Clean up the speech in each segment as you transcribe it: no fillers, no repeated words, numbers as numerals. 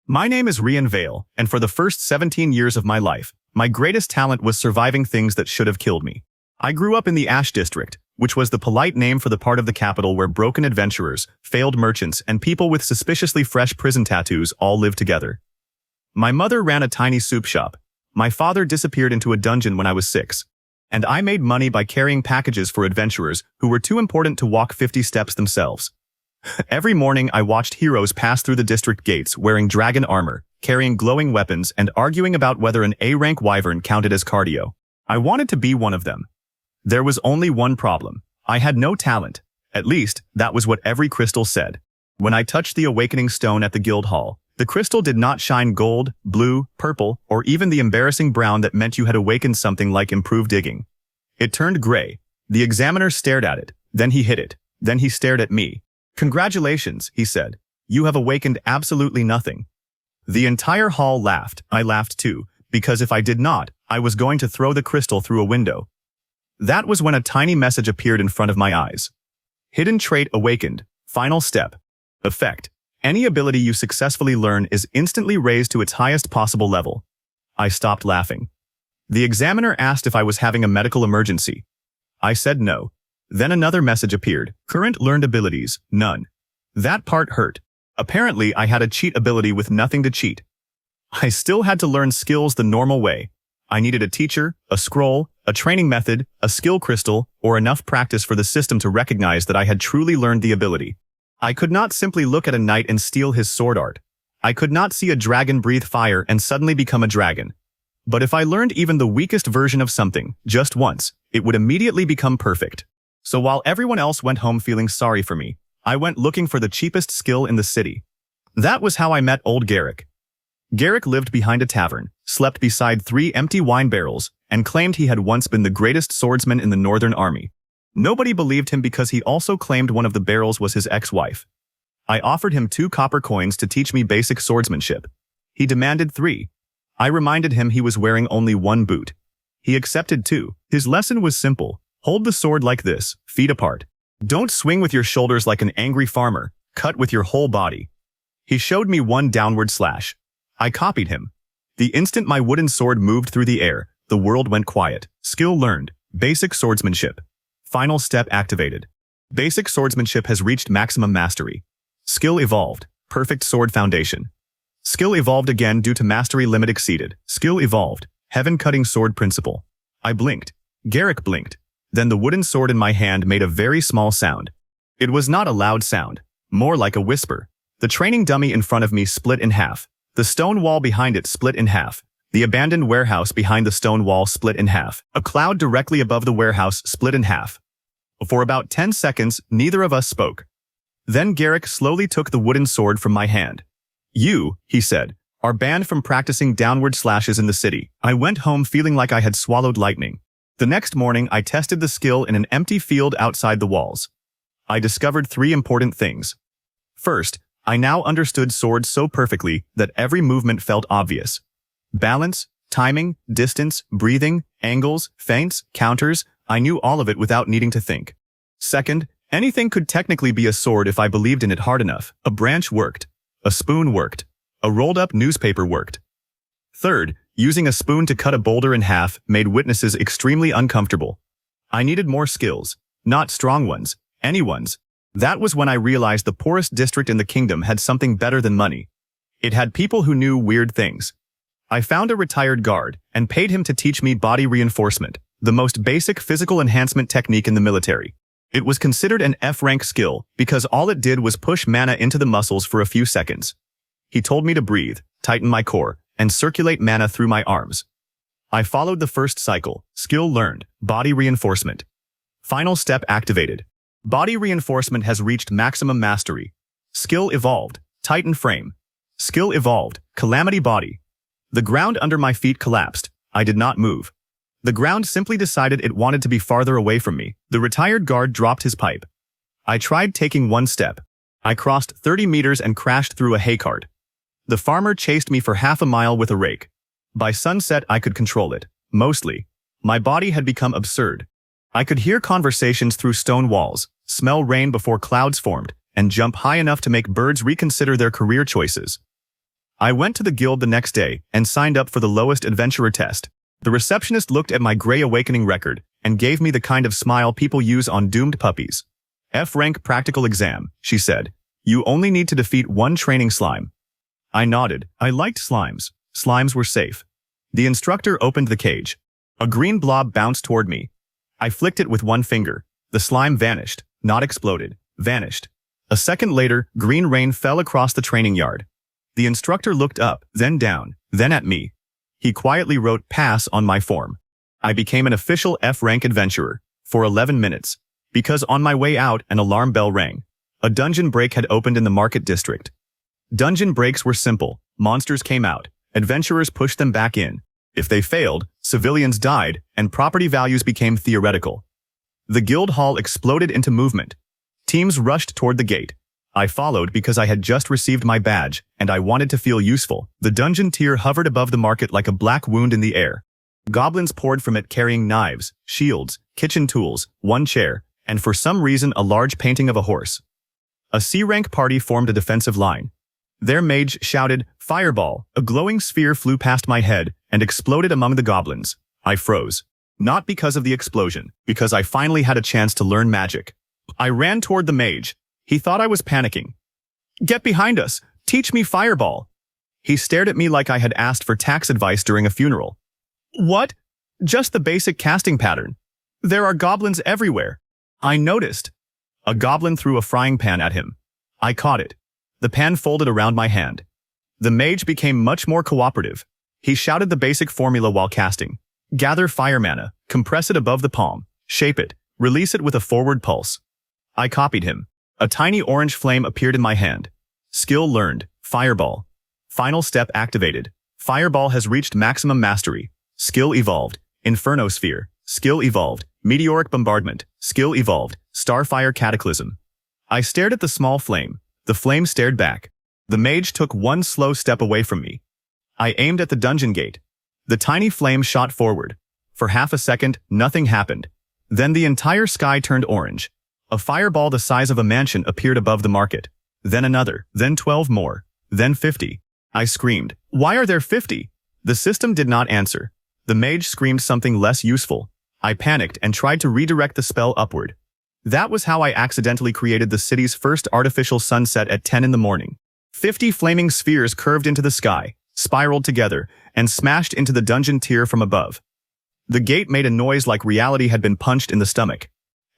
My name is Rian Vale, and for the first 17 years of my life, my greatest talent was surviving things that should have killed me. I grew up in the Ash District, which was the polite name for the part of the capital where broken adventurers, failed merchants, and people with suspiciously fresh prison tattoos all lived together. My mother ran a tiny soup shop. My father disappeared into a dungeon when I was 6. And I made money by carrying packages for adventurers who were too important to walk 50 steps themselves. Every morning I watched heroes pass through the district gates wearing dragon armor, carrying glowing weapons, and arguing about whether an A-rank wyvern counted as cardio. I wanted to be one of them. There was only one problem. I had no talent. At least, that was what every crystal said. When I touched the awakening stone at the guild hall, the crystal did not shine gold, blue, purple, or even the embarrassing brown that meant you had awakened something like improved digging. It turned gray. The examiner stared at it. Then he hid it. Then he stared at me. "Congratulations," he said. "You have awakened absolutely nothing." The entire hall laughed. I laughed too, because if I did not, I was going to throw the crystal through a window. That was when a tiny message appeared in front of my eyes. Hidden trait awakened. Final step. Effect. Any ability you successfully learn is instantly raised to its highest possible level. I stopped laughing. The examiner asked if I was having a medical emergency. I said no. Then another message appeared. Current learned abilities, none. That part hurt. Apparently, I had a cheat ability with nothing to cheat. I still had to learn skills the normal way. I needed a teacher, a scroll, a training method, a skill crystal, or enough practice for the system to recognize that I had truly learned the ability. I could not simply look at a knight and steal his sword art. I could not see a dragon breathe fire and suddenly become a dragon. But if I learned even the weakest version of something, just once, it would immediately become perfect. So while everyone else went home feeling sorry for me, I went looking for the cheapest skill in the city. That was how I met old Garrick. Garrick lived behind a tavern, slept beside 3 empty wine barrels, and claimed he had once been the greatest swordsman in the Northern Army. Nobody believed him because he also claimed one of the barrels was his ex-wife. I offered him 2 copper coins to teach me basic swordsmanship. He demanded 3. I reminded him he was wearing only 1 boot. He accepted 2. His lesson was simple. Hold the sword like this, feet apart. Don't swing with your shoulders like an angry farmer. Cut with your whole body. He showed me 1 downward slash. I copied him. The instant my wooden sword moved through the air, the world went quiet. Skill learned. Basic swordsmanship. Final step activated. Basic swordsmanship has reached maximum mastery. Skill evolved. Perfect sword foundation. Skill evolved again due to mastery limit exceeded. Skill evolved. Heaven-cutting sword principle. I blinked. Garrick blinked. Then the wooden sword in my hand made a very small sound. It was not a loud sound. More like a whisper. The training dummy in front of me split in half. The stone wall behind it split in half. The abandoned warehouse behind the stone wall split in half. A cloud directly above the warehouse split in half. For about 10 seconds, neither of us spoke. Then Garrick slowly took the wooden sword from my hand. "You," he said, "are banned from practicing downward slashes in the city." I went home feeling like I had swallowed lightning. The next morning, I tested the skill in an empty field outside the walls. I discovered 3 important things. First, I now understood swords so perfectly that every movement felt obvious. Balance, timing, distance, breathing, angles, feints, counters, I knew all of it without needing to think. Second, anything could technically be a sword if I believed in it hard enough. A branch worked. A spoon worked. A rolled-up newspaper worked. Third, using a spoon to cut a boulder in half made witnesses extremely uncomfortable. I needed more skills, not strong ones, anyone's. That was when I realized the poorest district in the kingdom had something better than money. It had people who knew weird things. I found a retired guard and paid him to teach me body reinforcement, the most basic physical enhancement technique in the military. It was considered an F-rank skill because all it did was push mana into the muscles for a few seconds. He told me to breathe, tighten my core, and circulate mana through my arms. I followed the first cycle. Skill learned. Body reinforcement. Final step activated. Body reinforcement has reached maximum mastery. Skill evolved. Titan frame. Skill evolved. Calamity body. The ground under my feet collapsed. I did not move. The ground simply decided it wanted to be farther away from me. The retired guard dropped his pipe. I tried taking 1 step. I crossed 30 meters and crashed through a hay cart. The farmer chased me for half a mile with a rake. By sunset, I could control it. Mostly. My body had become absurd. I could hear conversations through stone walls, smell rain before clouds formed, and jump high enough to make birds reconsider their career choices. I went to the guild the next day and signed up for the lowest adventurer test. The receptionist looked at my Grey Awakening record and gave me the kind of smile people use on doomed puppies. F-rank practical exam, she said. You only need to defeat one training slime. I nodded. I liked slimes. Slimes were safe. The instructor opened the cage. A green blob bounced toward me. I flicked it with one finger. The slime vanished, not exploded, vanished. A second later, green rain fell across the training yard. The instructor looked up, then down, then at me. He quietly wrote pass on my form. I became an official F-rank adventurer for 11 minutes, because on my way out an alarm bell rang. A dungeon break had opened in the market district. Dungeon breaks were simple. Monsters came out. Adventurers pushed them back in. If they failed, civilians died, and property values became theoretical. The guild hall exploded into movement. Teams rushed toward the gate. I followed because I had just received my badge, and I wanted to feel useful. The dungeon tier hovered above the market like a black wound in the air. Goblins poured from it carrying knives, shields, kitchen tools, one chair, and for some reason a large painting of a horse. A C-rank party formed a defensive line. Their mage shouted, "Fireball!" A glowing sphere flew past my head and exploded among the goblins. I froze. Not because of the explosion, because I finally had a chance to learn magic. I ran toward the mage. He thought I was panicking. "Get behind us! Teach me fireball!" He stared at me like I had asked for tax advice during a funeral. "What? Just the basic casting pattern. There are goblins everywhere." I noticed. A goblin threw a frying pan at him. I caught it. The pan folded around my hand. The mage became much more cooperative. He shouted the basic formula while casting. Gather fire mana, compress it above the palm, shape it, release it with a forward pulse. I copied him. A tiny orange flame appeared in my hand. Skill learned. Fireball. Final step activated. Fireball has reached maximum mastery. Skill evolved. Inferno Sphere. Skill evolved. Meteoric Bombardment. Skill evolved. Starfire Cataclysm. I stared at the small flame. The flame stared back. The mage took one slow step away from me. I aimed at the dungeon gate. The tiny flame shot forward. For half a second, nothing happened. Then the entire sky turned orange. A fireball the size of a mansion appeared above the market. Then another, then 12 more, then 50. I screamed, "Why are there 50? The system did not answer. The mage screamed something less useful. I panicked and tried to redirect the spell upward. That was how I accidentally created the city's first artificial sunset at 10 in the morning. 50 flaming spheres curved into the sky, spiraled together, and smashed into the dungeon tier from above. The gate made a noise like reality had been punched in the stomach.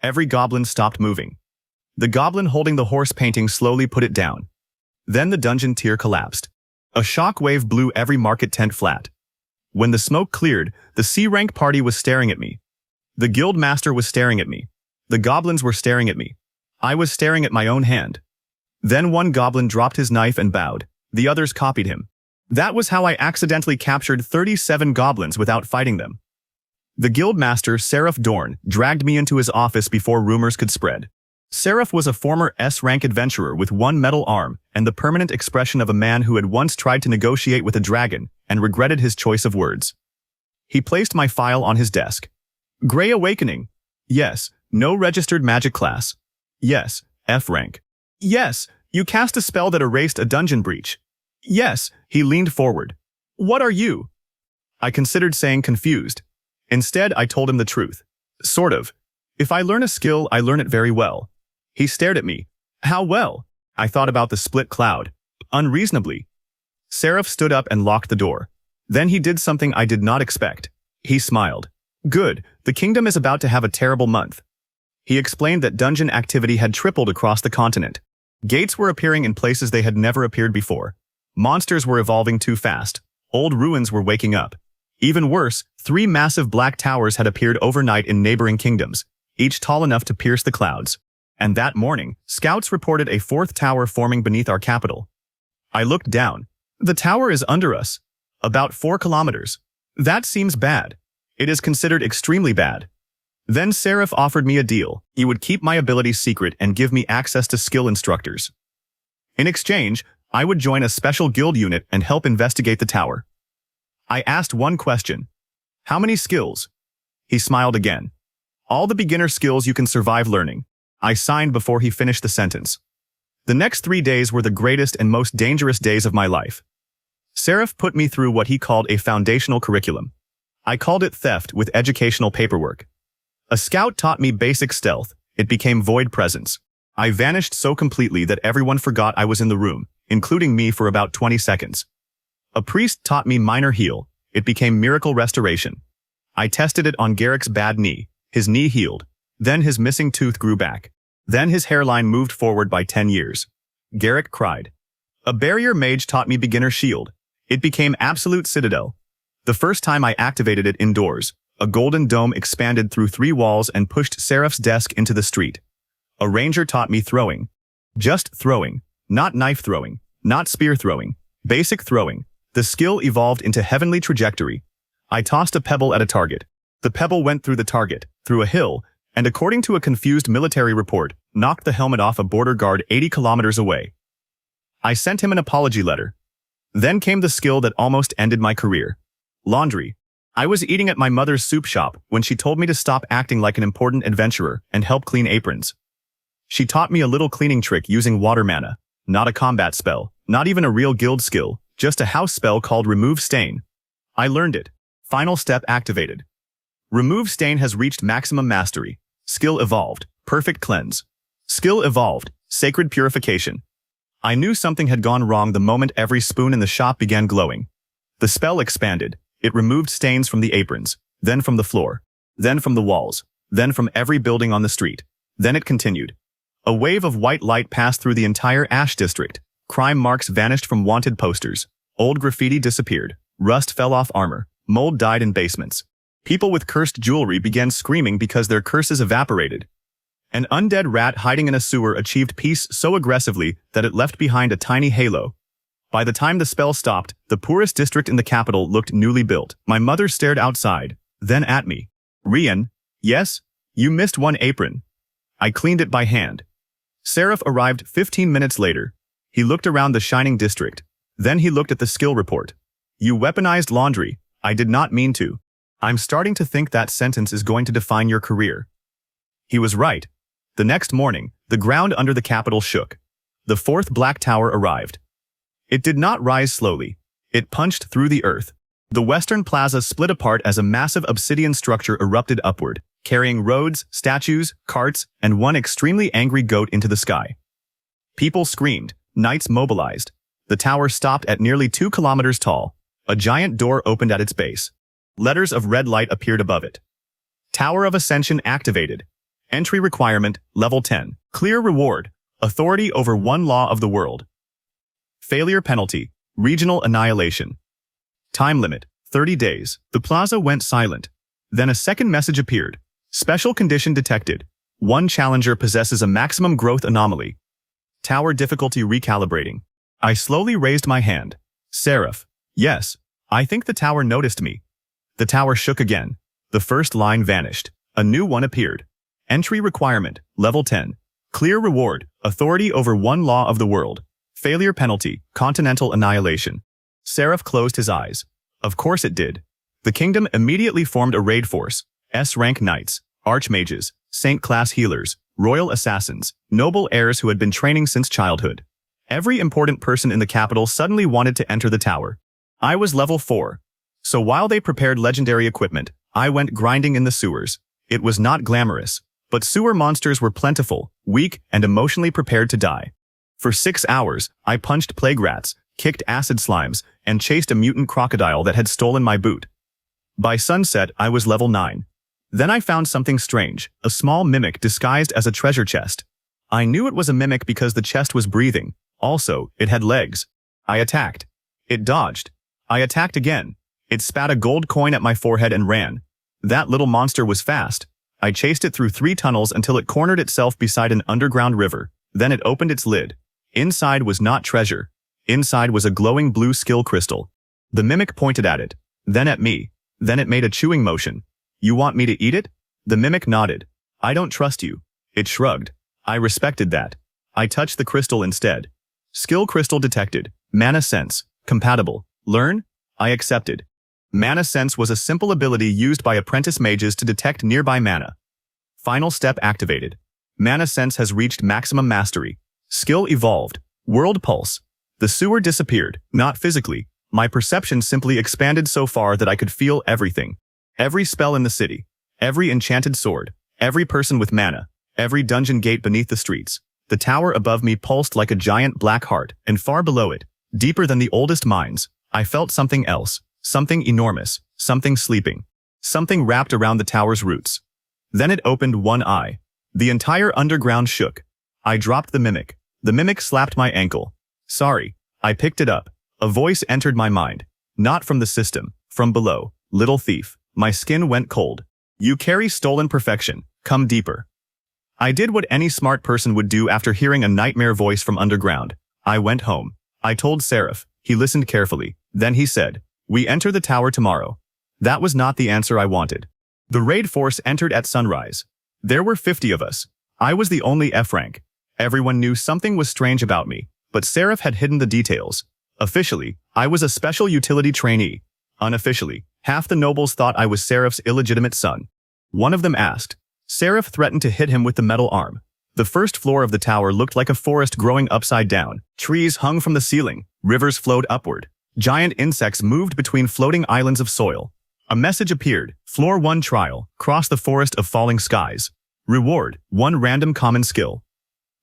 Every goblin stopped moving. The goblin holding the horse painting slowly put it down. Then the dungeon tier collapsed. A shock wave blew every market tent flat. When the smoke cleared, the C-rank party was staring at me. The guild master was staring at me. The goblins were staring at me. I was staring at my own hand. Then one goblin dropped his knife and bowed. The others copied him. That was how I accidentally captured 37 goblins without fighting them. The guild master, Seraph Dorn, dragged me into his office before rumors could spread. Seraph was a former S-rank adventurer with one metal arm and the permanent expression of a man who had once tried to negotiate with a dragon and regretted his choice of words. He placed my file on his desk. Grey Awakening. Yes. No registered magic class. Yes. F-rank. Yes. You cast a spell that erased a dungeon breach. Yes. He leaned forward. What are you? I considered saying confused. Instead, I told him the truth. Sort of. If I learn a skill, I learn it very well. He stared at me. How well? I thought about the split cloud. Unreasonably. Seraph stood up and locked the door. Then he did something I did not expect. He smiled. Good, the kingdom is about to have a terrible month. He explained that dungeon activity had tripled across the continent. Gates were appearing in places they had never appeared before. Monsters were evolving too fast. Old ruins were waking up. Even worse, 3 massive black towers had appeared overnight in neighboring kingdoms, each tall enough to pierce the clouds. And that morning, scouts reported a 4th tower forming beneath our capital. I looked down. The tower is under us. About 4 kilometers. That seems bad. It is considered extremely bad. Then Seraph offered me a deal. He would keep my abilities secret and give me access to skill instructors. In exchange, I would join a special guild unit and help investigate the tower. I asked one question. How many skills? He smiled again. All the beginner skills you can survive learning. I signed before he finished the sentence. The next 3 days were the greatest and most dangerous days of my life. Seraph put me through what he called a foundational curriculum. I called it theft with educational paperwork. A scout taught me basic stealth. It became void presence. I vanished so completely that everyone forgot I was in the room, including me for about 20 seconds. A priest taught me minor heal. It became miracle restoration. I tested it on Garrick's bad knee. His knee healed. Then his missing tooth grew back. Then his hairline moved forward by 10 years. Garrick cried. A barrier mage taught me beginner shield. It became absolute citadel. The first time I activated it indoors, a golden dome expanded through 3 walls and pushed Seraph's desk into the street. A ranger taught me throwing. Just throwing. Not knife throwing. Not spear throwing. Basic throwing. The skill evolved into heavenly trajectory. I tossed a pebble at a target. The pebble went through the target, through a hill, and according to a confused military report, knocked the helmet off a border guard 80 kilometers away. I sent him an apology letter. Then came the skill that almost ended my career. Laundry. I was eating at my mother's soup shop when she told me to stop acting like an important adventurer and help clean aprons. She taught me a little cleaning trick using water mana, not a combat spell, not even a real guild skill, just a house spell called Remove Stain. I learned it. Final step activated. Remove Stain has reached maximum mastery. Skill evolved. Perfect cleanse. Skill evolved. Sacred purification. I knew something had gone wrong the moment every spoon in the shop began glowing. The spell expanded. It removed stains from the aprons, then from the floor, then from the walls, then from every building on the street. Then it continued. A wave of white light passed through the entire Ash district. Crime marks vanished from wanted posters. Old graffiti disappeared. Rust fell off armor. Mold died in basements. People with cursed jewelry began screaming because their curses evaporated. An undead rat hiding in a sewer achieved peace so aggressively that it left behind a tiny halo. By the time the spell stopped, the poorest district in the capital looked newly built. My mother stared outside, then at me. Rian, yes? You missed one apron. I cleaned it by hand. Seraph arrived 15 minutes later. He looked around the shining district. Then he looked at the skill report. You weaponized laundry. I did not mean to. I'm starting to think that sentence is going to define your career. He was right. The next morning, the ground under the capital shook. The 4th Black Tower arrived. It did not rise slowly. It punched through the earth. The western plaza split apart as a massive obsidian structure erupted upward, carrying roads, statues, carts, and one extremely angry goat into the sky. People screamed. Knights mobilized. The tower stopped at nearly 2 kilometers tall. A giant door opened at its base. Letters of red light appeared above it. Tower of Ascension activated. Entry requirement, level 10. Clear reward. Authority over one law of the world. Failure penalty. Regional annihilation. Time limit. 30 days. The plaza went silent. Then a second message appeared. Special condition detected. One challenger possesses a maximum growth anomaly. Tower difficulty recalibrating. I slowly raised my hand. Seraph. Yes. I think the tower noticed me. The tower shook again. The first line vanished. A new one appeared. Entry requirement, level 10. Clear reward, authority over one law of the world. Failure penalty, continental annihilation. Seraph closed his eyes. Of course it did. The kingdom immediately formed a raid force. S-rank knights, archmages, saint-class healers, royal assassins, noble heirs who had been training since childhood. Every important person in the capital suddenly wanted to enter the tower. I was level 4. So while they prepared legendary equipment, I went grinding in the sewers. It was not glamorous, but sewer monsters were plentiful, weak, and emotionally prepared to die. For 6 hours, I punched plague rats, kicked acid slimes, and chased a mutant crocodile that had stolen my boot. By sunset, I was level 9. Then I found something strange, a small mimic disguised as a treasure chest. I knew it was a mimic because the chest was breathing. Also, it had legs. I attacked. It dodged. I attacked again. It spat a gold coin at my forehead and ran. That little monster was fast. I chased it through 3 tunnels until it cornered itself beside an underground river. Then it opened its lid. Inside was not treasure. Inside was a glowing blue skill crystal. The mimic pointed at it, then at me. Then it made a chewing motion. You want me to eat it? The mimic nodded. I don't trust you. It shrugged. I respected that. I touched the crystal instead. Skill crystal detected. Mana sense. Compatible. Learn? I accepted. Mana sense was a simple ability used by apprentice mages to detect nearby mana. Final step activated. Mana sense has reached maximum mastery. Skill evolved. World pulse. The sewer disappeared, not physically, My perception simply expanded so far that I could feel everything. Every spell in the city, every enchanted sword, every person with mana, every dungeon gate beneath the streets. The tower above me pulsed like a giant black heart, and far below it, deeper than the oldest mines, I felt something else, something enormous, something sleeping, something wrapped around the tower's roots. Then it opened one eye. The entire underground shook. I dropped the mimic. The mimic slapped my ankle. Sorry. I picked it up. A voice entered my mind. Not from the system, from below. Little thief. My skin went cold. You carry stolen perfection. Come deeper. I did what any smart person would do after hearing a nightmare voice from underground. I went home. I told Seraph. He listened carefully. Then he said, "We enter the tower tomorrow." That was not the answer I wanted. The raid force entered at sunrise. There were 50 of us. I was the only F rank. Everyone knew something was strange about me, but Seraph had hidden the details. Officially, I was a special utility trainee. Unofficially, half the nobles thought I was Seraph's illegitimate son. One of them asked. Seraph threatened to hit him with the metal arm. The first floor of the tower looked like a forest growing upside down. Trees hung from the ceiling. Rivers flowed upward. Giant insects moved between floating islands of soil. A message appeared. Floor 1 trial. Cross the forest of falling skies. Reward, 1 random common skill.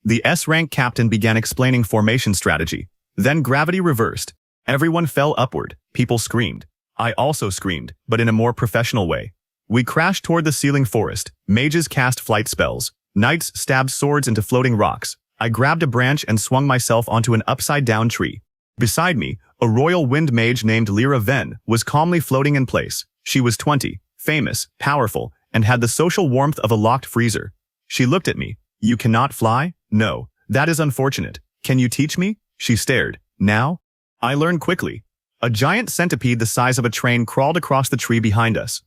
The S-rank captain began explaining formation strategy. Then gravity reversed. Everyone fell upward. People screamed. I also screamed, but in a more professional way. We crashed toward the ceiling forest. Mages cast flight spells. Knights stabbed swords into floating rocks. I grabbed a branch and swung myself onto an upside-down tree. Beside me, a royal wind mage named Rian Vale was calmly floating in place. She was 20, famous, powerful, and had the social warmth of a locked freezer. She looked at me. You cannot fly? No. That is unfortunate. Can you teach me? She stared. Now? I learned quickly. A giant centipede the size of a train crawled across the tree behind us.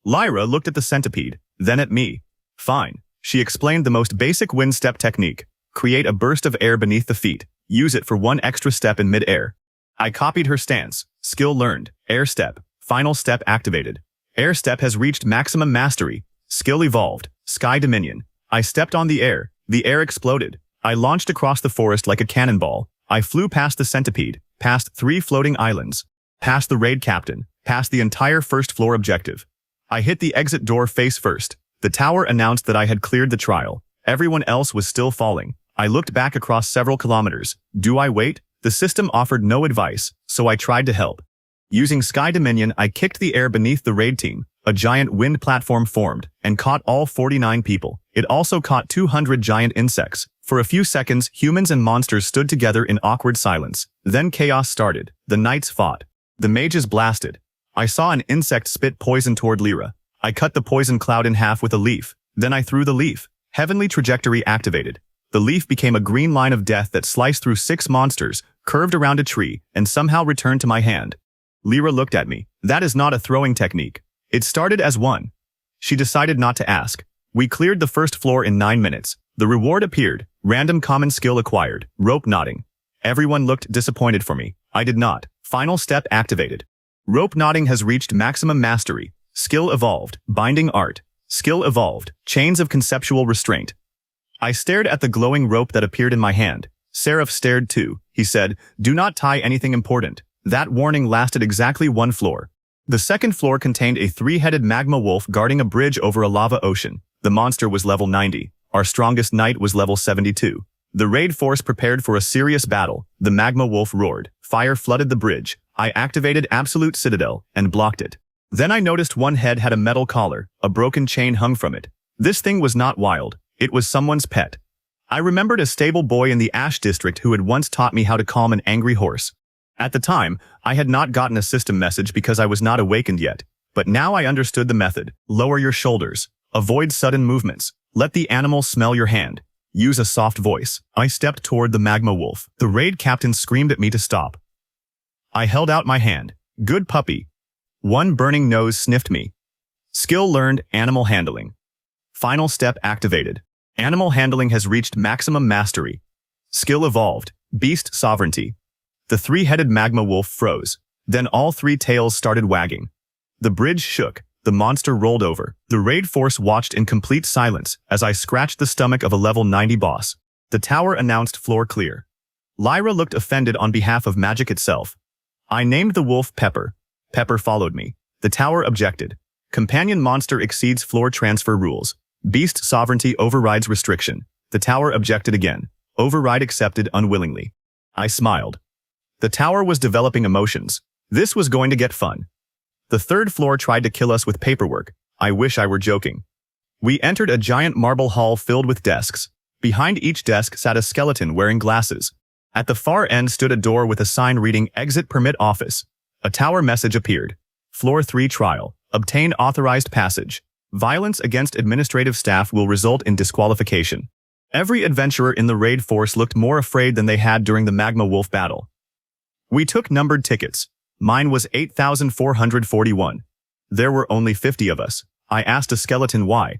Lyra looked at the centipede, then at me. Fine. She explained the most basic wind step technique. Create a burst of air beneath the feet. Use it for 1 extra step in mid-air. I copied her stance. Skill learned. Air step. Final step activated. Air step has reached maximum mastery. Skill evolved. Sky Dominion. I stepped on the air. The air exploded. I launched across the forest like a cannonball. I flew past the centipede, past 3 floating islands, past the raid captain, past the entire first floor objective. I hit the exit door face first. The tower announced that I had cleared the trial. Everyone else was still falling. I looked back across several kilometers. Do I wait? The system offered no advice, so I tried to help. Using Sky Dominion, I kicked the air beneath the raid team. A giant wind platform formed and caught all 49 people. It also caught 200 giant insects. For a few seconds, humans and monsters stood together in awkward silence. Then chaos started. The knights fought. The mages blasted. I saw an insect spit poison toward Lyra. I cut the poison cloud in half with a leaf. Then I threw the leaf. Heavenly trajectory activated. The leaf became a green line of death that sliced through 6 monsters, curved around a tree, and somehow returned to my hand. Lyra looked at me. That is not a throwing technique. It started as one. She decided not to ask. We cleared the first floor in 9 minutes. The reward appeared. Random common skill acquired. Rope knotting. Everyone looked disappointed for me. I did not. Final step activated. Rope knotting has reached maximum mastery. Skill evolved. Binding art. Skill evolved. Chains of conceptual restraint. I stared at the glowing rope that appeared in my hand. Seraph stared too. He said, "Do not tie anything important." That warning lasted exactly 1 floor. The second floor contained a 3-headed magma wolf guarding a bridge over a lava ocean. The monster was level 90. Our strongest knight was level 72. The raid force prepared for a serious battle. The magma wolf roared. Fire flooded the bridge. I activated Absolute Citadel and blocked it. Then I noticed one head had a metal collar. A broken chain hung from it. This thing was not wild. It was someone's pet. I remembered a stable boy in the Ash district who had once taught me how to calm an angry horse. At the time, I had not gotten a system message because I was not awakened yet. But now I understood the method. Lower your shoulders. Avoid sudden movements. Let the animal smell your hand. Use a soft voice. I stepped toward the magma wolf. The raid captain screamed at me to stop. I held out my hand. Good puppy. One burning nose sniffed me. Skill learned. Animal handling. Final step activated. Animal handling has reached maximum mastery. Skill evolved. Beast sovereignty. The 3-headed magma wolf froze. Then all 3 tails started wagging. The bridge shook. The monster rolled over. The raid force watched in complete silence as I scratched the stomach of a level 90 boss. The tower announced floor clear. Lyra looked offended on behalf of magic itself. I named the wolf Pepper. Pepper followed me. The tower objected. Companion monster exceeds floor transfer rules. Beast sovereignty overrides restriction. The tower objected again. Override accepted unwillingly. I smiled. The tower was developing emotions. This was going to get fun. The third floor tried to kill us with paperwork. I wish I were joking. We entered a giant marble hall filled with desks. Behind each desk sat a skeleton wearing glasses. At the far end stood a door with a sign reading Exit Permit Office. A tower message appeared. Floor 3 trial. Obtain authorized passage. Violence against administrative staff will result in disqualification. Every adventurer in the raid force looked more afraid than they had during the Magma Wolf battle. We took numbered tickets. Mine was 8,441. There were only 50 of us. I asked a skeleton why.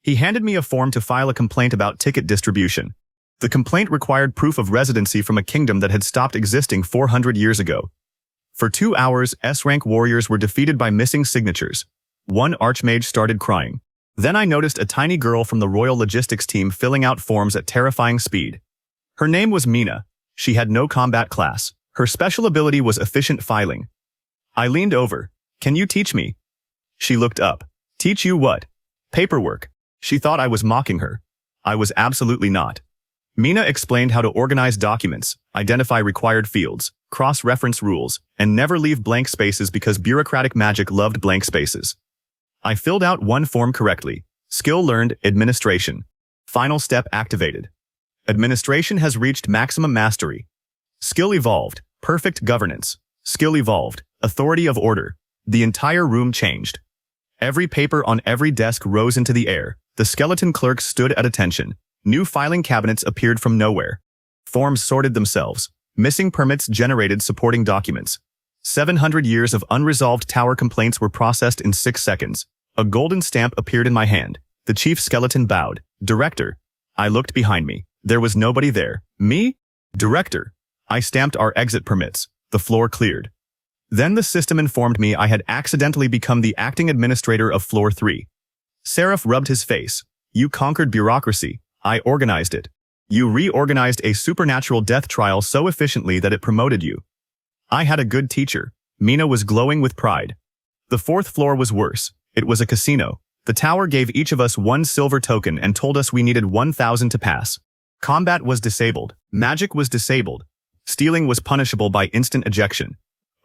He handed me a form to file a complaint about ticket distribution. The complaint required proof of residency from a kingdom that had stopped existing 400 years ago. For 2 hours, S-rank warriors were defeated by missing signatures. One archmage started crying. Then I noticed a tiny girl from the royal logistics team filling out forms at terrifying speed. Her name was Mina. She had no combat class. Her special ability was efficient filing. I leaned over. Can you teach me? She looked up. Teach you what? Paperwork. She thought I was mocking her. I was absolutely not. Mina explained how to organize documents, identify required fields, cross-reference rules, and never leave blank spaces because bureaucratic magic loved blank spaces. I filled out one form correctly. Skill learned, administration. Final step activated. Administration has reached maximum mastery. Skill evolved, perfect governance. Skill evolved, authority of order. The entire room changed. Every paper on every desk rose into the air. The skeleton clerks stood at attention. New filing cabinets appeared from nowhere. Forms sorted themselves. Missing permits generated supporting documents. 700 years of unresolved tower complaints were processed in 6 seconds. A golden stamp appeared in my hand. The chief skeleton bowed. Director. I looked behind me. There was nobody there. Me? Director. I stamped our exit permits. The floor cleared. Then the system informed me I had accidentally become the acting administrator of Floor 3. Seraph rubbed his face. You conquered bureaucracy. I organized it. You reorganized a supernatural death trial so efficiently that it promoted you. I had a good teacher. Mina was glowing with pride. The fourth floor was worse. It was a casino. The tower gave each of us 1 silver token and told us we needed 1,000 to pass. Combat was disabled. Magic was disabled. Stealing was punishable by instant ejection.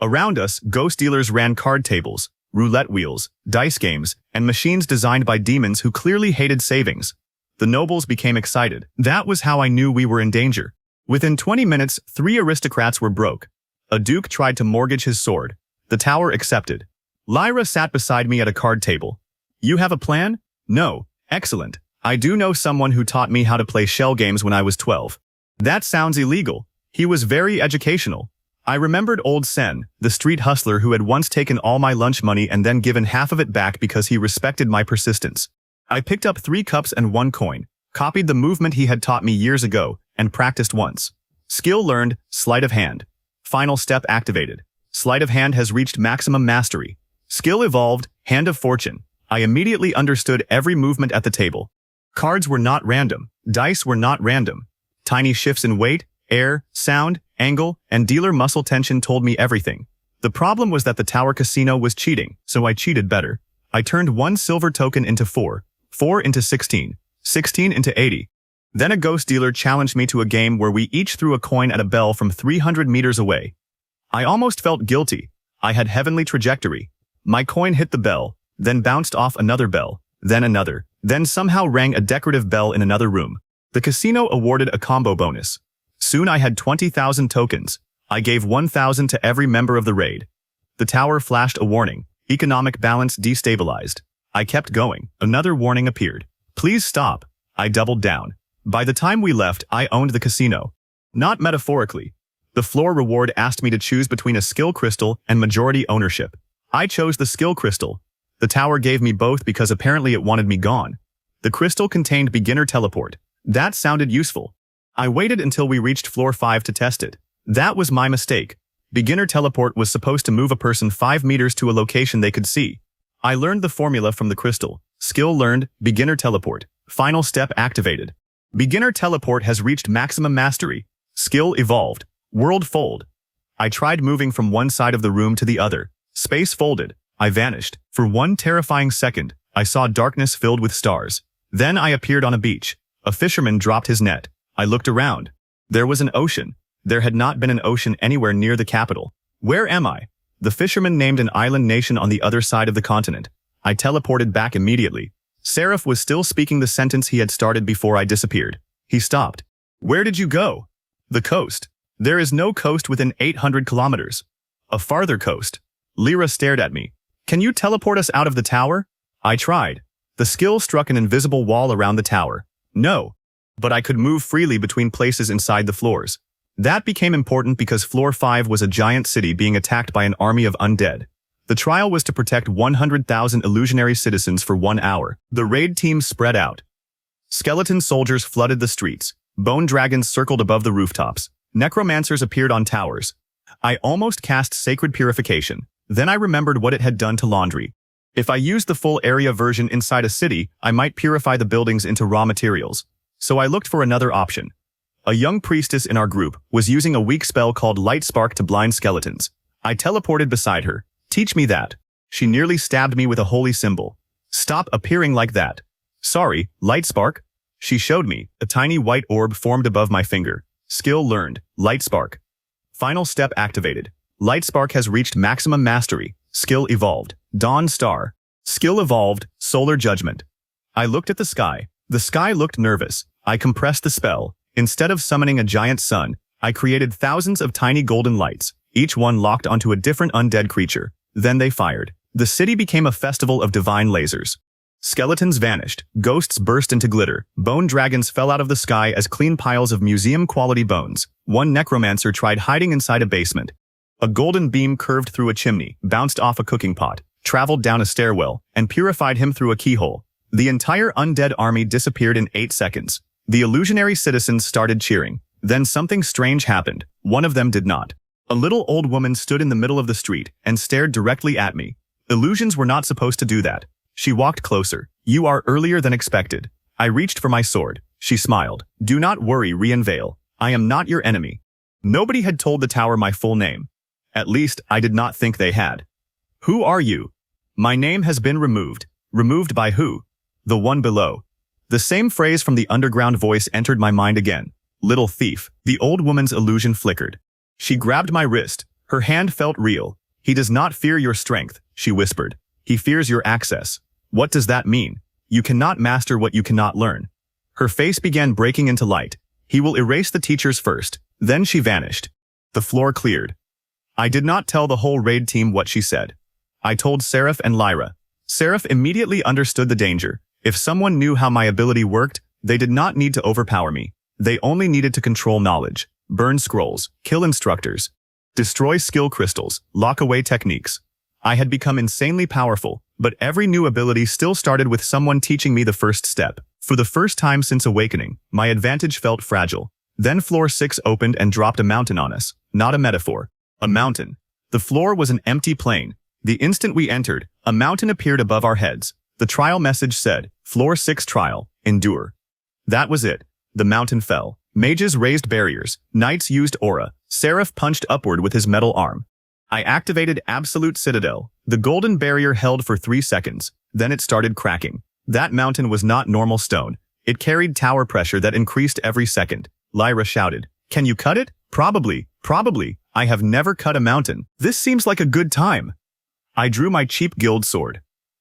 Around us, ghost dealers ran card tables, roulette wheels, dice games, and machines designed by demons who clearly hated savings. The nobles became excited. That was how I knew we were in danger. Within 20 minutes, 3 aristocrats were broke. A duke tried to mortgage his sword. The tower accepted. Lyra sat beside me at a card table. You have a plan? No. Excellent. I do know someone who taught me how to play shell games when I was 12. That sounds illegal. He was very educational. I remembered old Sen, the street hustler who had once taken all my lunch money and then given half of it back because he respected my persistence. I picked up 3 cups and 1 coin, copied the movement he had taught me years ago, and practiced once. Skill learned, sleight of hand. Final step activated. Sleight of hand has reached maximum mastery. Skill evolved, hand of fortune. I immediately understood every movement at the table. Cards were not random. Dice were not random. Tiny shifts in weight, air, sound, angle, and dealer muscle tension told me everything. The problem was that the tower casino was cheating, so I cheated better. I turned 1 silver token into 4, 4 into 16, 16 into 80. Then a ghost dealer challenged me to a game where we each threw a coin at a bell from 300 meters away. I almost felt guilty. I had heavenly trajectory. My coin hit the bell, then bounced off another bell, then another, then somehow rang a decorative bell in another room. The casino awarded a combo bonus. Soon I had 20,000 tokens. I gave 1,000 to every member of the raid. The tower flashed a warning. Economic balance destabilized. I kept going. Another warning appeared. Please stop. I doubled down. By the time we left, I owned the casino. Not metaphorically. The floor reward asked me to choose between a skill crystal and majority ownership. I chose the skill crystal. The tower gave me both because apparently it wanted me gone. The crystal contained beginner teleport. That sounded useful. I waited until we reached floor 5 to test it. That was my mistake. Beginner teleport was supposed to move a person 5 meters to a location they could see. I learned the formula from the crystal. Skill learned, beginner teleport. Final step activated. Beginner teleport has reached maximum mastery. Skill evolved. World fold. I tried moving from one side of the room to the other. Space folded. I vanished. For one terrifying second, I saw darkness filled with stars. Then I appeared on a beach. A fisherman dropped his net. I looked around. There was an ocean. There had not been an ocean anywhere near the capital. Where am I? The fisherman named an island nation on the other side of the continent. I teleported back immediately. Seraph was still speaking the sentence he had started before I disappeared. He stopped. Where did you go? The coast. There is no coast within 800 kilometers. A farther coast. Lyra stared at me. Can you teleport us out of the tower? I tried. The skill struck an invisible wall around the tower. No. But I could move freely between places inside the floors. That became important because Floor 5 was a giant city being attacked by an army of undead. The trial was to protect 100,000 illusionary citizens for 1 hour. The raid team spread out. Skeleton soldiers flooded the streets. Bone dragons circled above the rooftops. Necromancers appeared on towers. I almost cast Sacred Purification. Then I remembered what it had done to laundry. If I used the full area version inside a city, I might purify the buildings into raw materials. So I looked for another option. A young priestess in our group was using a weak spell called Light Spark to blind skeletons. I teleported beside her. Teach me that. She nearly stabbed me with a holy symbol. Stop appearing like that. Sorry, Light Spark? She showed me. A tiny white orb formed above my finger. Skill learned. Light Spark. Final step activated. Light Spark has reached maximum mastery. Skill evolved. Dawn Star. Skill evolved. Solar Judgment. I looked at the sky. The sky looked nervous. I compressed the spell. Instead of summoning a giant sun, I created thousands of tiny golden lights, each one locked onto a different undead creature. Then they fired. The city became a festival of divine lasers. Skeletons vanished. Ghosts burst into glitter. Bone dragons fell out of the sky as clean piles of museum-quality bones. One necromancer tried hiding inside a basement. A golden beam curved through a chimney, bounced off a cooking pot, traveled down a stairwell, and purified him through a keyhole. The entire undead army disappeared in 8 seconds. The illusionary citizens started cheering. Then something strange happened. One of them did not. A little old woman stood in the middle of the street and stared directly at me. Illusions were not supposed to do that. She walked closer. You are earlier than expected. I reached for my sword. She smiled. Do not worry, Rian Vale. I am not your enemy. Nobody had told the tower my full name. At least, I did not think they had. Who are you? My name has been removed. Removed by who? The one below. The same phrase from the underground voice entered my mind again. Little thief. The old woman's illusion flickered. She grabbed my wrist. Her hand felt real. He does not fear your strength, she whispered. He fears your access. What does that mean? You cannot master what you cannot learn. Her face began breaking into light. He will erase the teachers first. Then she vanished. The floor cleared. I did not tell the whole raid team what she said. I told Seraph and Lyra. Seraph immediately understood the danger. If someone knew how my ability worked, they did not need to overpower me. They only needed to control knowledge, burn scrolls, kill instructors, destroy skill crystals, lock away techniques. I had become insanely powerful, but every new ability still started with someone teaching me the first step. For the first time since awakening, my advantage felt fragile. Then floor 6 opened and dropped a mountain on us. Not a metaphor. A mountain. The floor was an empty plain. The instant we entered, a mountain appeared above our heads. The trial message said, Floor 6 trial, endure. That was it. The mountain fell. Mages raised barriers. Knights used aura. Seraph punched upward with his metal arm. I activated Absolute Citadel. The golden barrier held for 3 seconds. Then it started cracking. That mountain was not normal stone. It carried tower pressure that increased every second. Lyra shouted, Can you cut it? Probably. I have never cut a mountain. This seems like a good time. I drew my cheap guild sword.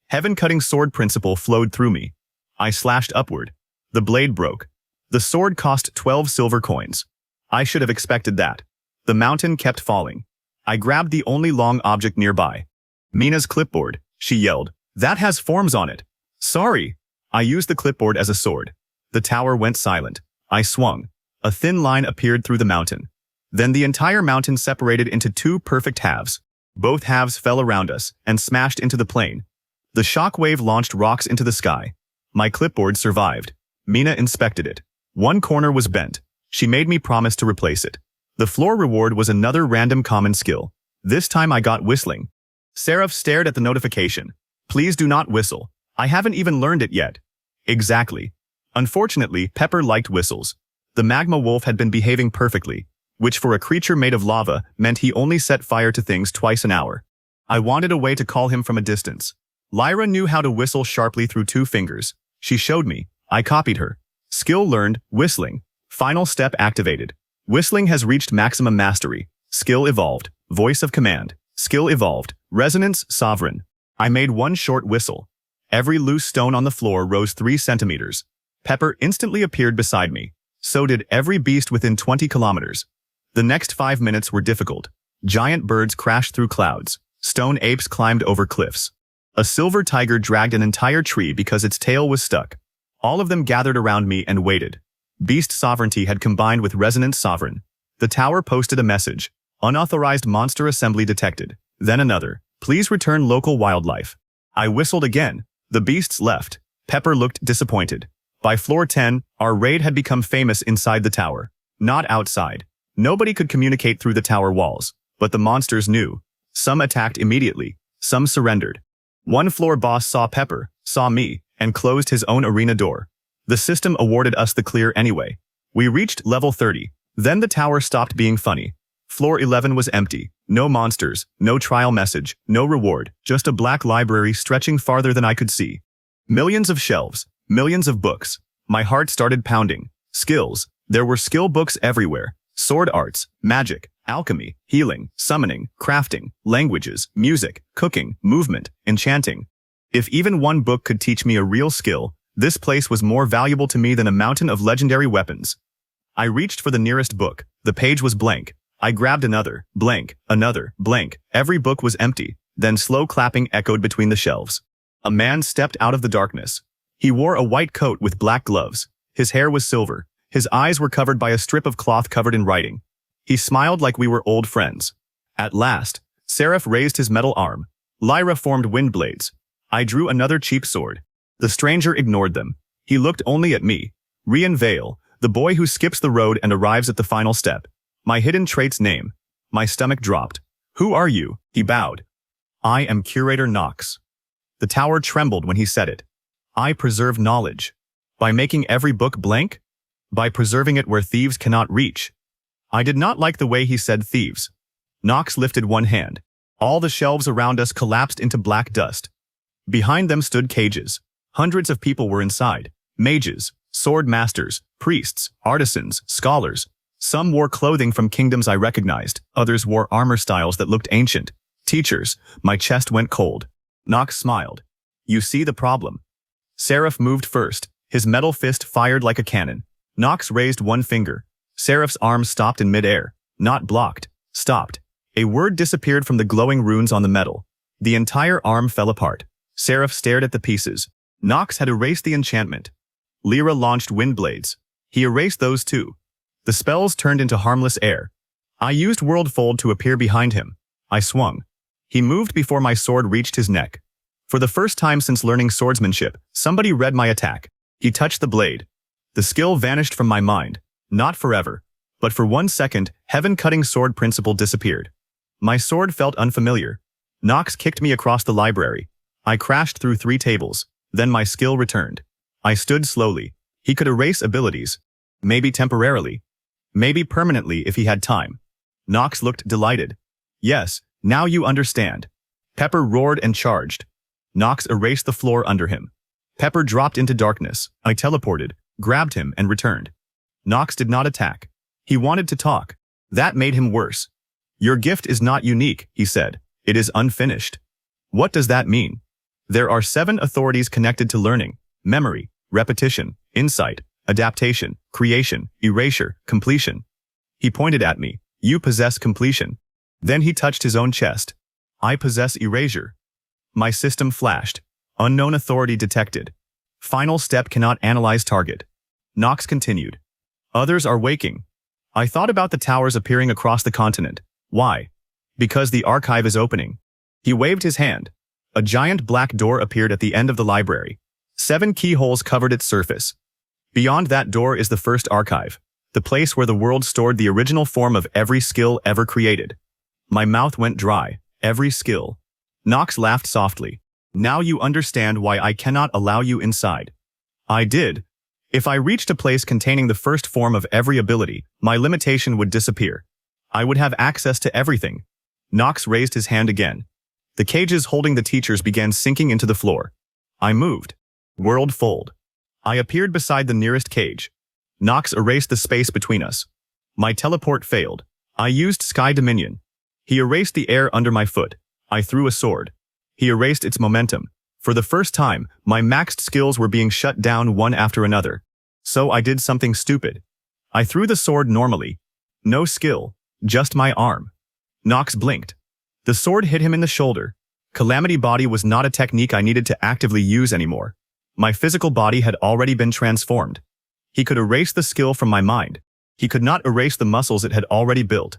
Heaven-cutting sword principle flowed through me. I slashed upward. The blade broke. The sword cost 12 silver coins. I should have expected that. The mountain kept falling. I grabbed the only long object nearby. Mina's clipboard, she yelled. That has forms on it. Sorry. I used the clipboard as a sword. The tower went silent. I swung. A thin line appeared through the mountain. Then the entire mountain separated into 2 perfect halves. Both halves fell around us and smashed into the plain. The shockwave launched rocks into the sky. My clipboard survived. Mina inspected it. One corner was bent. She made me promise to replace it. The floor reward was another random common skill. This time I got whistling. Seraph stared at the notification. Please do not whistle. I haven't even learned it yet. Exactly. Unfortunately, Pepper liked whistles. The magma wolf had been behaving perfectly. which for a creature made of lava meant he only set fire to things twice an hour. I wanted a way to call him from a distance. Lyra knew how to whistle sharply through 2 fingers. She showed me. I copied her. Skill learned, whistling. Final step activated. Whistling has reached maximum mastery. Skill evolved. Voice of command. Skill evolved. Resonance sovereign. I made one short whistle. Every loose stone on the floor rose 3 centimeters. Pepper instantly appeared beside me. So did every beast within 20 kilometers. The next 5 minutes were difficult. Giant birds crashed through clouds. Stone apes climbed over cliffs. A silver tiger dragged an entire tree because its tail was stuck. All of them gathered around me and waited. Beast sovereignty had combined with resonance sovereign. The tower posted a message. Unauthorized monster assembly detected. Then another. Please return local wildlife. I whistled again. The beasts left. Pepper looked disappointed. By floor 10, our raid had become famous inside the tower. Not outside. Nobody could communicate through the tower walls. But the monsters knew. Some attacked immediately. Some surrendered. One floor boss saw Pepper, saw me, and closed his own arena door. The system awarded us the clear anyway. We reached level 30. Then the tower stopped being funny. Floor 11 was empty. No monsters, no trial message, no reward, just a black library stretching farther than I could see. Millions of shelves, millions of books. My heart started pounding. Skills. There were skill books everywhere. Sword arts, magic, alchemy, healing, summoning, crafting, languages, music, cooking, movement, enchanting. If even one book could teach me a real skill, this place was more valuable to me than a mountain of legendary weapons. I reached for the nearest book. The page was blank. I grabbed another, blank, another, blank. Every book was empty. Then slow clapping echoed between the shelves. A man stepped out of the darkness. He wore a white coat with black gloves. His hair was silver. His eyes were covered by a strip of cloth covered in writing. He smiled like we were old friends. At last, Seraph raised his metal arm. Lyra formed wind blades. I drew another cheap sword. The stranger ignored them. He looked only at me. Rian Vale, the boy who skips the road and arrives at the final step. My hidden trait's name. My stomach dropped. Who are you? He bowed. I am Curator Knox. The tower trembled when he said it. I preserve knowledge. By making every book blank? By preserving it where thieves cannot reach. I did not like the way he said thieves. Knox lifted one hand. All the shelves around us collapsed into black dust. Behind them stood cages. Hundreds of people were inside. Mages, sword masters, priests, artisans, scholars. Some wore clothing from kingdoms I recognized. Others wore armor styles that looked ancient. Teachers. My chest went cold. Knox smiled. You see the problem. Seraph moved first. His metal fist fired like a cannon. Knox raised one finger. Seraph's arm stopped in midair. Not blocked. Stopped. A word disappeared from the glowing runes on the metal. The entire arm fell apart. Seraph stared at the pieces. Knox had erased the enchantment. Lyra launched wind blades. He erased those too. The spells turned into harmless air. I used World Fold to appear behind him. I swung. He moved before my sword reached his neck. For the first time since learning swordsmanship, somebody read my attack. He touched the blade. The skill vanished from my mind. Not forever. But for 1 second, heaven-cutting sword principle disappeared. My sword felt unfamiliar. Knox kicked me across the library. I crashed through 3 tables. Then my skill returned. I stood slowly. He could erase abilities. Maybe temporarily. Maybe permanently if he had time. Knox looked delighted. Yes, now you understand. Pepper roared and charged. Knox erased the floor under him. Pepper dropped into darkness. I teleported, grabbed him, and returned. Knox did not attack. He wanted to talk. That made him worse. Your gift is not unique, he said. It is unfinished. What does that mean? There are 7 authorities connected to learning: memory, repetition, insight, adaptation, creation, erasure, completion. He pointed at me. You possess completion. Then he touched his own chest. I possess erasure. My system flashed. Unknown authority detected. Final step cannot analyze target. Knox continued. Others are waking. I thought about the towers appearing across the continent. Why? Because the archive is opening. He waved his hand. A giant black door appeared at the end of the library. 7 keyholes covered its surface. Beyond that door is the first archive, the place where the world stored the original form of every skill ever created. My mouth went dry. Every skill. Knox laughed softly. Now you understand why I cannot allow you inside. I did. If I reached a place containing the first form of every ability, my limitation would disappear. I would have access to everything. Nox raised his hand again. The cages holding the teachers began sinking into the floor. I moved. World fold. I appeared beside the nearest cage. Nox erased the space between us. My teleport failed. I used Sky Dominion. He erased the air under my foot. I threw a sword. He erased its momentum. For the first time, my maxed skills were being shut down one after another. So I did something stupid. I threw the sword normally. No skill, just my arm. Nox blinked. The sword hit him in the shoulder. Calamity Body was not a technique I needed to actively use anymore. My physical body had already been transformed. He could erase the skill from my mind. He could not erase the muscles it had already built.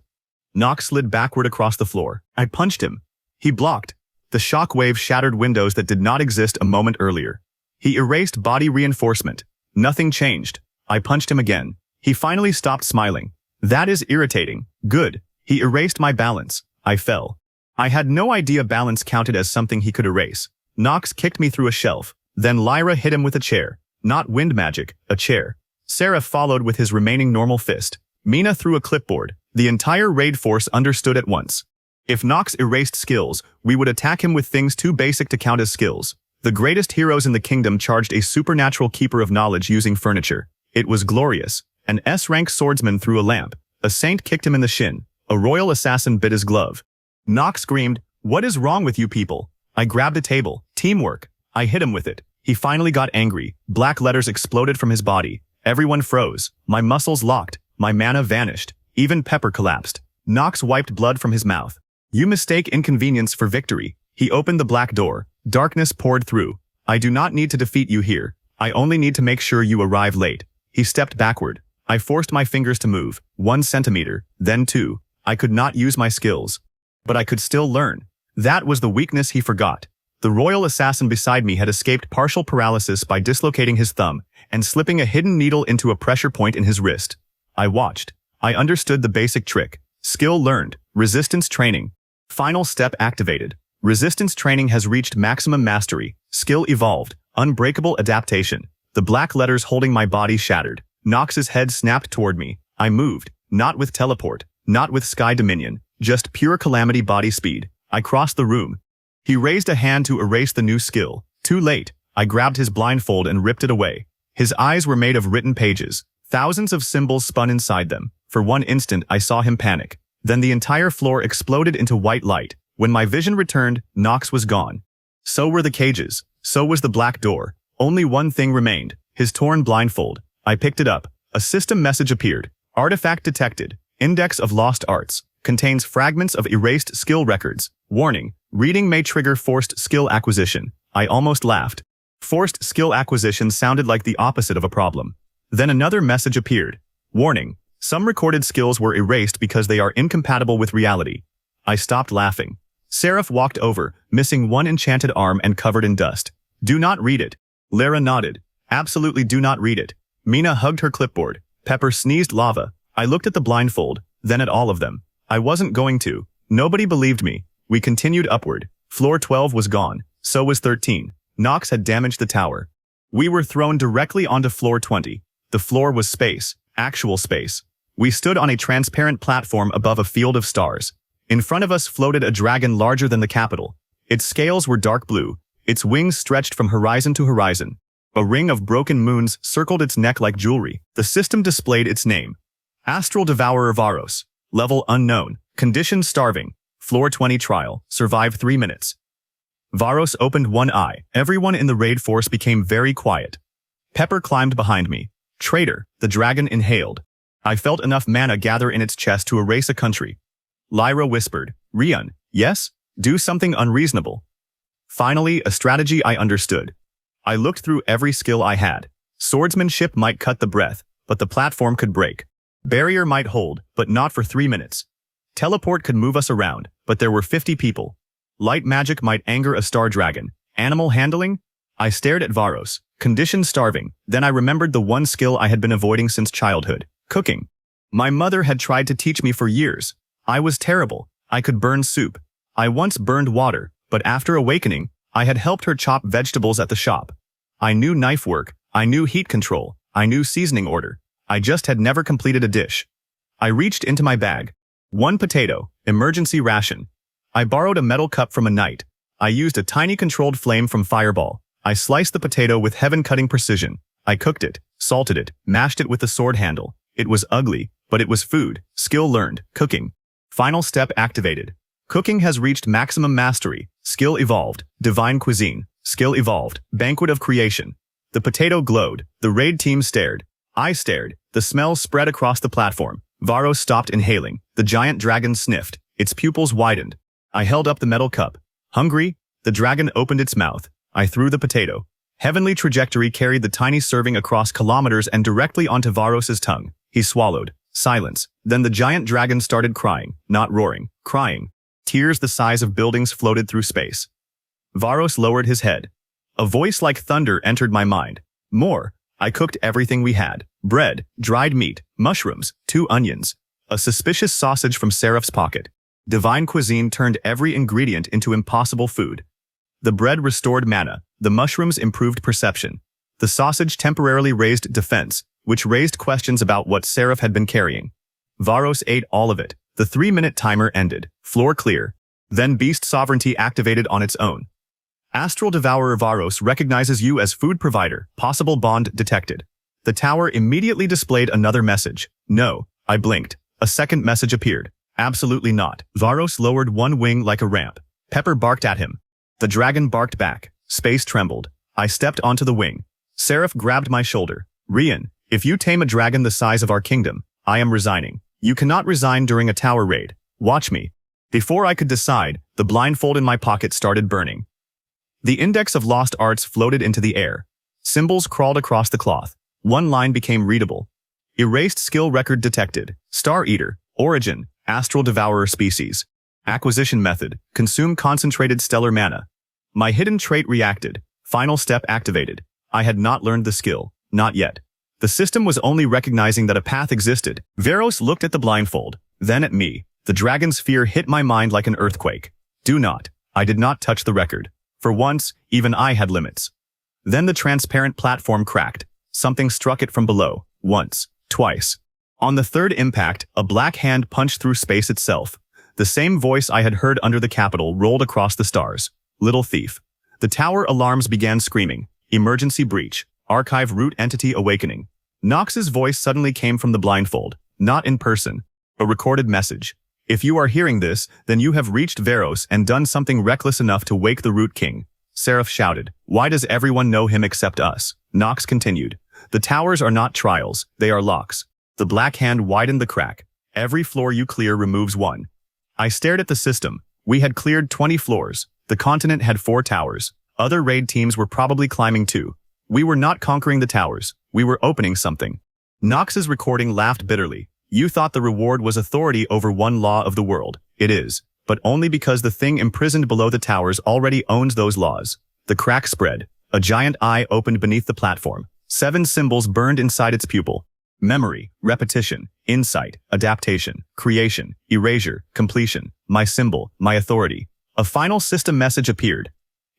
Nox slid backward across the floor. I punched him. He blocked. The shockwave shattered windows that did not exist a moment earlier. He erased body reinforcement. Nothing changed. I punched him again. He finally stopped smiling. That is irritating. Good. He erased my balance. I fell. I had no idea balance counted as something he could erase. Nox kicked me through a shelf. Then Lyra hit him with a chair. Not wind magic, a chair. Seraph followed with his remaining normal fist. Mina threw a clipboard. The entire raid force understood at once. If Nox erased skills, we would attack him with things too basic to count as skills. The greatest heroes in the kingdom charged a supernatural keeper of knowledge using furniture. It was glorious. An S-rank swordsman threw a lamp. A saint kicked him in the shin. A royal assassin bit his glove. Nox screamed, "What is wrong with you people?" I grabbed a table. Teamwork. I hit him with it. He finally got angry. Black letters exploded from his body. Everyone froze. My muscles locked. My mana vanished. Even Pepper collapsed. Nox wiped blood from his mouth. You mistake inconvenience for victory. He opened the black door. Darkness poured through. I do not need to defeat you here. I only need to make sure you arrive late. He stepped backward. I forced my fingers to move. 1 centimeter, then 2. I could not use my skills. But I could still learn. That was the weakness he forgot. The royal assassin beside me had escaped partial paralysis by dislocating his thumb and slipping a hidden needle into a pressure point in his wrist. I watched. I understood the basic trick. Skill learned. Resistance training. Final step activated. Resistance training has reached maximum mastery. Skill evolved. Unbreakable adaptation. The black letters holding my body shattered. Nox's head snapped toward me. I moved. Not with teleport. Not with Sky Dominion. Just pure calamity body speed. I crossed the room. He raised a hand to erase the new skill. Too late. I grabbed his blindfold and ripped it away. His eyes were made of written pages. Thousands of symbols spun inside them. For one instant, I saw him panic. Then the entire floor exploded into white light. When my vision returned, Nox was gone. So were the cages. So was the black door. Only one thing remained. His torn blindfold. I picked it up. A system message appeared. Artifact detected. Index of lost arts. Contains fragments of erased skill records. Warning. Reading may trigger forced skill acquisition. I almost laughed. Forced skill acquisition sounded like the opposite of a problem. Then another message appeared. Warning. Some recorded skills were erased because they are incompatible with reality. I stopped laughing. Seraph walked over, missing one enchanted arm and covered in dust. Do not read it. Lara nodded. Absolutely do not read it. Mina hugged her clipboard. Pepper sneezed lava. I looked at the blindfold, then at all of them. I wasn't going to. Nobody believed me. We continued upward. Floor 12 was gone. So was 13. Nox had damaged the tower. We were thrown directly onto floor 20. The floor was space. Actual space. We stood on a transparent platform above a field of stars. In front of us floated a dragon larger than the capital. Its scales were dark blue. Its wings stretched from horizon to horizon. A ring of broken moons circled its neck like jewelry. The system displayed its name. Astral Devourer Varos. Level unknown. Condition starving. Floor 20 trial. Survive 3 minutes. Varos opened one eye. Everyone in the raid force became very quiet. Pepper climbed behind me. Traitor, the dragon inhaled. I felt enough mana gather in its chest to erase a country. Lyra whispered, Rian, yes? Do something unreasonable. Finally, a strategy I understood. I looked through every skill I had. Swordsmanship might cut the breath, but the platform could break. Barrier might hold, but not for 3 minutes. Teleport could move us around, but there were 50 people. Light magic might anger a star dragon. Animal handling? I stared at Varos. Condition starving. Then I remembered the one skill I had been avoiding since childhood. Cooking. My mother had tried to teach me for years. I was terrible. I could burn soup. I once burned water, but after awakening, I had helped her chop vegetables at the shop. I knew knife work. I knew heat control. I knew seasoning order. I just had never completed a dish. I reached into my bag. 1 potato, emergency ration. I borrowed a metal cup from a knight. I used a tiny controlled flame from Fireball. I sliced the potato with heaven-cutting precision. I cooked it, salted it, mashed it with the sword handle. It was ugly, but it was food. Skill learned. Cooking. Final step activated. Cooking has reached maximum mastery. Skill evolved. Divine cuisine. Skill evolved. Banquet of creation. The potato glowed. The raid team stared. I stared. The smell spread across the platform. Varos stopped inhaling. The giant dragon sniffed. Its pupils widened. I held up the metal cup. Hungry? The dragon opened its mouth. I threw the potato. Heavenly trajectory carried the tiny serving across kilometers and directly onto Varos's tongue. He swallowed. Silence. Then the giant dragon started crying, not roaring, crying. Tears the size of buildings floated through space. Varos lowered his head. A voice like thunder entered my mind. More. I cooked everything we had. Bread, dried meat, mushrooms, 2 onions. A suspicious sausage from Seraph's pocket. Divine cuisine turned every ingredient into impossible food. The bread restored mana. The mushrooms improved perception. The sausage temporarily raised defense, which raised questions about what Seraph had been carrying. Varos ate all of it. The 3-minute timer ended. Floor clear. Then beast sovereignty activated on its own. Astral Devourer Varos recognizes you as food provider. Possible bond detected. The tower immediately displayed another message. No. I blinked. A second message appeared. Absolutely not. Varos lowered one wing like a ramp. Pepper barked at him. The dragon barked back. Space trembled. I stepped onto the wing. Seraph grabbed my shoulder. Rian, if you tame a dragon the size of our kingdom, I am resigning. You cannot resign during a tower raid. Watch me. Before I could decide, the blindfold in my pocket started burning. The index of lost arts floated into the air. Symbols crawled across the cloth. One line became readable. Erased skill record detected. Star Eater. Origin. Astral Devourer species. Acquisition method. Consume concentrated stellar mana. My hidden trait reacted. Final step activated. I had not learned the skill. Not yet. The system was only recognizing that a path existed. Varos looked at the blindfold, then at me. The dragon's fear hit my mind like an earthquake. Do not. I did not touch the record. For once, even I had limits. Then the transparent platform cracked. Something struck it from below. Once. Twice. On the third impact, a black hand punched through space itself. The same voice I had heard under the capital rolled across the stars. Little thief. The tower alarms began screaming. Emergency breach. Archive root entity awakening. Nox's voice suddenly came from the blindfold. Not in person. A recorded message. If you are hearing this, then you have reached Varos and done something reckless enough to wake the Root King. Seraph shouted. Why does everyone know him except us? Nox continued. The towers are not trials, they are locks. The black hand widened the crack. Every floor you clear removes one. I stared at the system. We had cleared 20 floors. The continent had 4 towers. Other raid teams were probably climbing too. We were not conquering the towers. We were opening something. Nox's recording laughed bitterly. You thought the reward was authority over one law of the world. It is. But only because the thing imprisoned below the towers already owns those laws. The crack spread. A giant eye opened beneath the platform. 7 symbols burned inside its pupil. Memory, repetition, insight, adaptation, creation, erasure, completion. My symbol, my authority. A final system message appeared.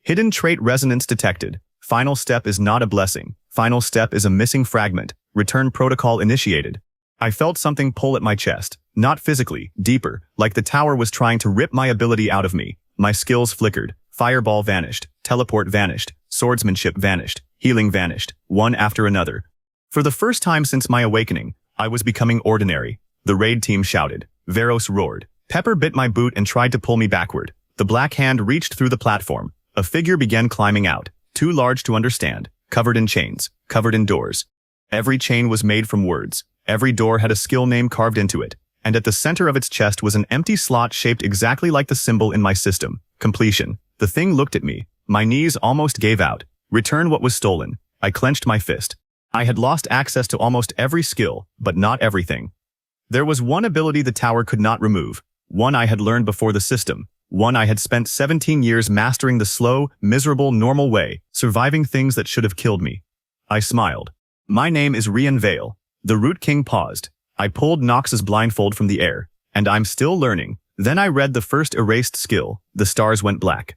Hidden trait resonance detected. Final step is not a blessing. Final step is a missing fragment. Return protocol initiated. I felt something pull at my chest. Not physically, deeper, like the tower was trying to rip my ability out of me. My skills flickered. Fireball vanished. Teleport vanished. Swordsmanship vanished. Healing vanished. One after another. For the first time since my awakening, I was becoming ordinary. The raid team shouted. Varos roared. Pepper bit my boot and tried to pull me backward. The black hand reached through the platform. A figure began climbing out. Too large to understand. Covered in chains. Covered in doors. Every chain was made from words. Every door had a skill name carved into it. And at the center of its chest was an empty slot shaped exactly like the symbol in my system. Completion. The thing looked at me. My knees almost gave out. Return what was stolen. I clenched my fist. I had lost access to almost every skill, but not everything. There was one ability the tower could not remove. One I had learned before the system. One I had spent 17 years mastering the slow, miserable, normal way, surviving things that should have killed me. I smiled. My name is Rian Vale. The Root King paused. I pulled Nox's blindfold from the air. And I'm still learning. Then I read the first erased skill. The stars went black.